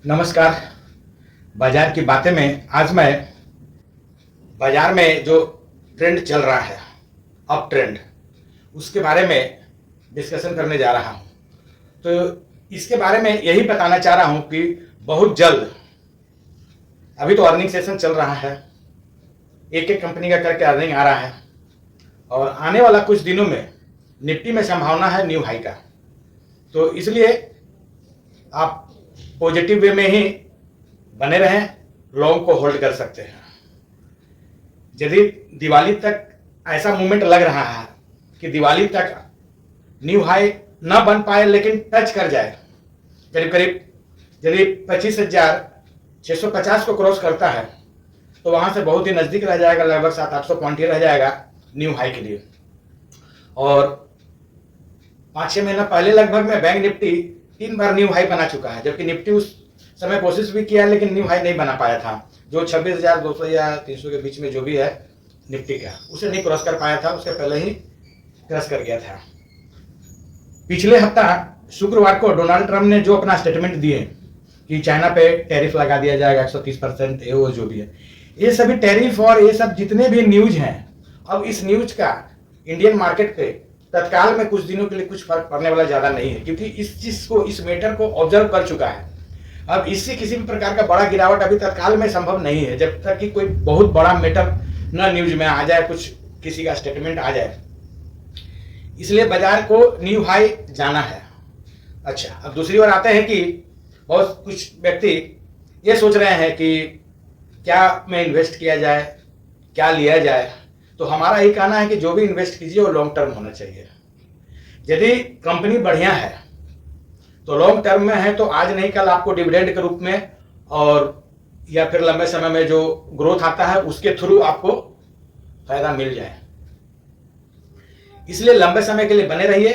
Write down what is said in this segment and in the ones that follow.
नमस्कार। बाजार की बातें में आज मैं बाजार में जो ट्रेंड चल रहा है, अप ट्रेंड, उसके बारे में डिस्कशन करने जा रहा हूँ। तो इसके बारे में यही बताना चाह रहा हूँ कि बहुत जल्द, अभी तो अर्निंग सेशन चल रहा है, एक एक कंपनी का करके अर्निंग आ रहा है और आने वाला कुछ दिनों में निफ्टी में संभावना है न्यू हाई का। तो इसलिए आप पॉजिटिव वे में ही बने रहें, लॉन्ग को होल्ड कर सकते हैं। यदि दिवाली तक ऐसा मूवमेंट लग रहा है कि दिवाली तक न्यू हाई न बन पाए लेकिन टच कर जाए, करीब करीब यदि 25,650 को क्रॉस करता है तो वहां से बहुत ही नजदीक रह जाएगा, लगभग 700-800 पॉइंट ही रह जाएगा न्यू हाई के लिए। और 5-6 महीना पहले लगभग में बैंक निफ्टी 3 बार न्यू हाई बना चुका है, जबकि निफ्टी उस समय कोशिश भी किया लेकिन न्यू हाई नहीं बना पाया था, जो 26,200 या 300 के बीच में जो भी है निफ्टी का, उसे नहीं क्रॉस कर पाया था, उसके पहले ही क्रॉस कर गया था। पिछले हफ्ता शुक्रवार को डोनाल्ड ट्रंप ने जो अपना स्टेटमेंट दिए कि चाइना पे टैरिफ लगा दिया जाएगा 130%, ये वो जो भी है, ये सभी टैरिफ और ये सब जितने भी न्यूज हैं, अब इस न्यूज का इंडियन मार्केट पे तत्काल में कुछ दिनों के लिए कुछ फर्क पड़ने वाला ज्यादा नहीं है, क्योंकि इस चीज को, इस मैटर को ऑब्जर्व कर चुका है। अब इससे किसी भी प्रकार का बड़ा गिरावट अभी तत्काल में संभव नहीं है, जब तक कि कोई बहुत बड़ा मैटर न न्यूज में आ जाए, कुछ किसी का स्टेटमेंट आ जाए। इसलिए बाजार को न्यू हाई जाना है। अच्छा, अब दूसरी ओर आते हैं कि बहुत कुछ व्यक्ति ये सोच रहे हैं कि क्या में इन्वेस्ट किया जाए, क्या लिया जाए। तो हमारा ये कहना है कि जो भी इन्वेस्ट कीजिए वो लॉन्ग टर्म होना चाहिए। यदि कंपनी बढ़िया है तो लॉन्ग टर्म में है तो आज नहीं कल आपको डिविडेंड के रूप में और या फिर लंबे समय में जो ग्रोथ आता है उसके थ्रू आपको फायदा मिल जाए। इसलिए लंबे समय के लिए बने रहिए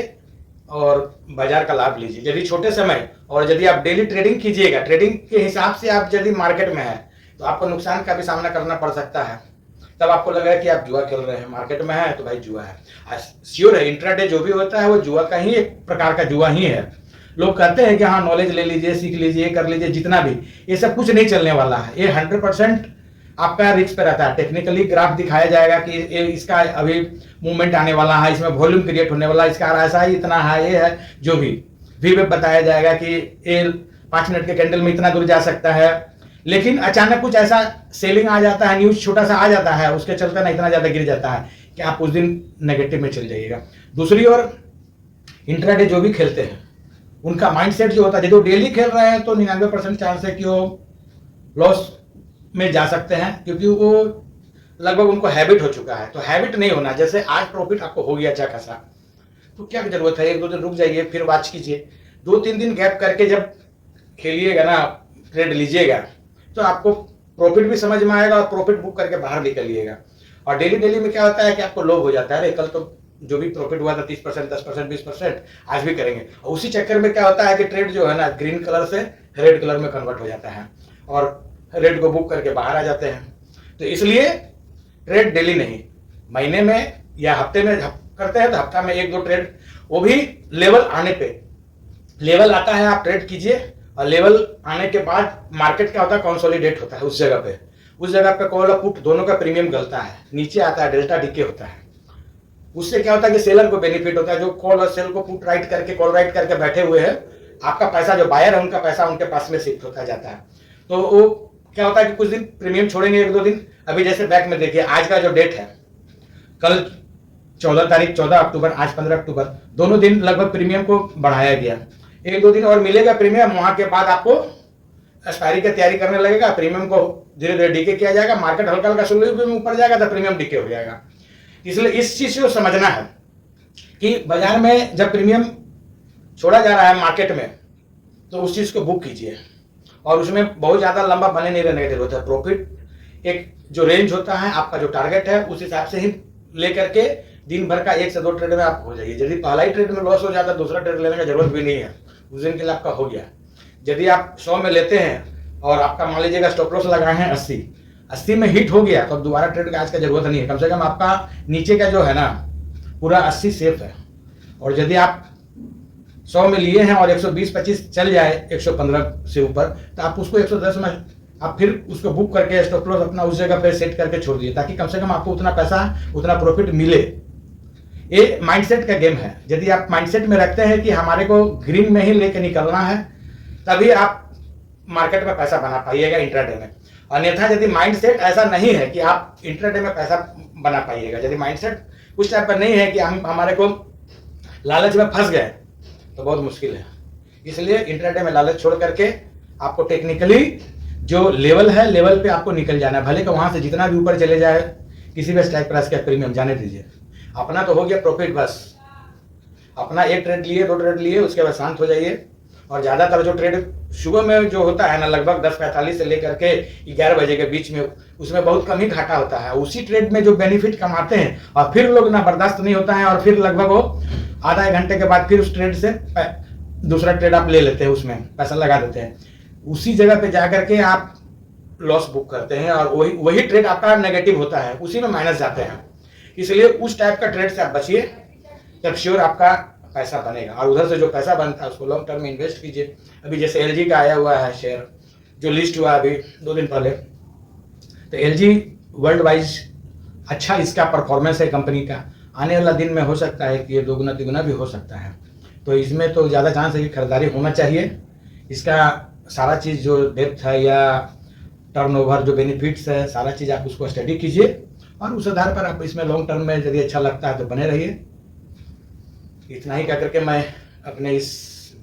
और बाजार का लाभ लीजिए। यदि छोटे समय और यदि आप डेली ट्रेडिंग कीजिएगा, ट्रेडिंग के हिसाब से आप यदि मार्केट में है तो आपको नुकसान का भी सामना करना पड़ सकता है। तब आपको लगेगा कि आप जुआ खेल रहे हैं, मार्केट में है तो भाई जुआ है। श्योर है, इंट्राडे जो भी होता है वो जुआ का ही एक प्रकार का जुआ ही है। लोग कहते हैं कि हाँ नॉलेज ले लीजिए, सीख लीजिए, ये कर लीजिए, जितना भी, ये सब कुछ नहीं चलने वाला है। ये 100% आपका रिस्क पे रहता है। टेक्निकली ग्राफ दिखाया जाएगा कि इसका अभी मूवमेंट आने वाला है, इसमें वॉल्यूम क्रिएट होने वाला है, इसका ऐसा ही इतना है, ये है जो भी वेब बताया जाएगा कि ये 5 मिनट के कैंडल में इतना दूर जा सकता है। लेकिन अचानक कुछ ऐसा सेलिंग आ जाता है, न्यूज छोटा सा आ जाता है, उसके चलते ना इतना ज्यादा गिर जाता है कि आप उस दिन नेगेटिव में चल जाइएगा। दूसरी ओर इंट्राडे जो भी खेलते हैं उनका माइंडसेट जो होता है, यदि वो डेली खेल रहे हैं तो 99% चांस है कि वो लॉस में जा सकते हैं, क्योंकि वो लगभग उनको हैबिट हो चुका है। तो हैबिट नहीं होना, जैसे आज प्रॉफिट आपको हो गया अच्छा खासा, तो क्या जरूरत है 1-2 दिन रुक जाइए, फिर वॉच कीजिए। 2-3 दिन गैप करके जब खेलिएगा ना, ट्रेड लीजिएगा, तो आपको प्रॉफिट भी समझ में आएगा और प्रॉफिट बुक करके बाहर निकलिएगा। और डेली डेली में क्या होता है कि आपको लोभ हो जाता है, अरे कल तो जो भी प्रॉफिट हुआ था 30%, 10%, 20%, आज भी करेंगे। और उसी चक्कर में क्या होता है कि ट्रेड जो है ना, ग्रीन कलर से रेड कलर में कन्वर्ट हो जाता है और रेड को बुक करके बाहर आ जाते हैं। तो इसलिए ट्रेड डेली नहीं, महीने में या हफ्ते में करते हैं तो हफ्ता में 1-2 ट्रेड, वो भी लेवल आने पे। लेवल आता है आप ट्रेड कीजिए, और लेवल आने के बाद मार्केट क्या होता है, कंसोलिडेट होता है उस जगह पे कॉल और पुट दोनों का प्रीमियम गलता है, नीचे आता है, डेल्टा डीके होता है। उससे क्या होता है कि सेलर को बेनिफिट होता है, जो कॉल और सेल को पुट राइट करके, कॉल राइट करके बैठे हुए हैं, आपका पैसा, जो बायर है उनका पैसा उनके पास में शिफ्ट होता जाता है। तो वो क्या होता है कि कुछ दिन प्रीमियम छोड़ेंगे, 1-2 दिन। अभी जैसे बैक में देखिए, आज का जो डेट है, कल 14 अक्टूबर, आज 15 अक्टूबर, दोनों दिन लगभग प्रीमियम को बढ़ाया गया। 1-2 दिन और मिलेगा प्रीमियम, वहां के बाद आपको एक्सपायरी की तैयारी करने लगेगा, प्रीमियम को धीरे धीरे डीके किया जाएगा, मार्केट हल्का हल्का शुरू में ऊपर जाएगा तो प्रीमियम डीके हो जाएगा। इसलिए इस चीज को समझना है कि बाजार में जब प्रीमियम छोड़ा जा रहा है मार्केट में, तो उस चीज को बुक कीजिए और उसमें बहुत ज्यादा लंबा बने नहीं रहने की जरूरत है। प्रॉफिट एक जो रेंज होता है, आपका जो टारगेट है, उस हिसाब से ही लेकर के दिन भर का 1 से 2 ट्रेड में आप हो जाइए। यदि पहला ही ट्रेड में लॉस हो जाता है, दूसरा ट्रेड लेने की जरूरत भी नहीं है, उस दिन के लिए आपका हो गया। यदि आप 100 में लेते हैं और आपका मान लीजिएगा स्टॉप लॉस लगाए हैं 80 में हिट हो गया, तो अब दोबारा ट्रेड का आज का जरूरत नहीं है। कम से कम आपका नीचे का जो है ना पूरा 80 सेफ है। और यदि आप 100 में लिए हैं और 120-25 चल जाए 115 से ऊपर, तो आप उसको 110 में आप फिर उसको बुक करके स्टॉप लॉस अपना उस जगह पे सेट करके छोड़ दिए, ताकि कम से कम आपको उतना पैसा, उतना प्रॉफिट मिले। ये माइंडसेट का गेम है। यदि आप माइंडसेट में रखते हैं कि हमारे को ग्रीन में ही लेके निकलना है, तभी आप मार्केट में पैसा बना पाइएगा इंट्राडे में। अन्यथा यदि माइंडसेट ऐसा नहीं है कि आप इंट्राडे में पैसा बना पाइएगा, यदि माइंडसेट उस टाइप पर नहीं है कि हम हमारे को लालच में फंस गए, तो बहुत मुश्किल है। इसलिए इंट्राडे में लालच छोड़ करके आपको टेक्निकली जो लेवल है, लेवल पे आपको निकल जाना है। भले कि वहां से जितना भी ऊपर चले जाए, किसी भी स्ट्राइक प्राइस का प्रीमियम जाने दीजिए, अपना तो हो गया प्रॉफिट। बस अपना एक ट्रेड लिए, 2 ट्रेड लिए, उसके बाद शांत हो जाइए। और ज़्यादातर जो ट्रेड सुबह में जो होता है ना, लगभग 10:45 से लेकर के 11 बजे के बीच में, उसमें बहुत कम ही घाटा होता है। उसी ट्रेड में जो बेनिफिट कमाते हैं और फिर लोग ना बर्दाश्त नहीं होता है, और फिर लगभग वो आधा 1 घंटे के बाद फिर उस ट्रेड से दूसरा ट्रेड आप ले लेते हैं, उसमें पैसा लगा देते हैं। उसी जगह पे जा करके आप लॉस बुक करते हैं, और वही ट्रेड आपका नेगेटिव होता है, उसी में माइनस जाते हैं। इसलिए उस टाइप का ट्रेड से आप बचिए, तब श्योर आपका पैसा बनेगा। और उधर से जो पैसा बनता है उसको लॉन्ग टर्म में इन्वेस्ट कीजिए। अभी जैसे LG का आया हुआ है शेयर, जो लिस्ट हुआ अभी 2 दिन पहले, तो LG वर्ल्ड वाइज अच्छा इसका परफॉर्मेंस है कंपनी का। आने वाला दिन में हो सकता है कि ये 2 गुना भी हो सकता है। तो इसमें तो ज़्यादा चांस है कि खरीदारी होना चाहिए। इसका सारा चीज़ जो डेप्थ है या टर्नओवर जो बेनिफिट्स है, सारा चीज़ आप उसको स्टडी कीजिए, और उस आधार पर आप इसमें लॉन्ग टर्म में यदि अच्छा लगता है तो बने रहिए। इतना ही कह करके मैं अपने इस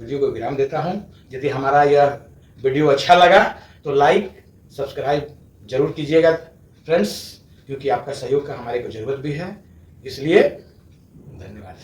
वीडियो को विराम देता हूं। यदि हमारा यह वीडियो अच्छा लगा तो लाइक, सब्सक्राइब जरूर कीजिएगा फ्रेंड्स, क्योंकि आपका सहयोग का हमारे को ज़रूरत भी है। इसलिए धन्यवाद।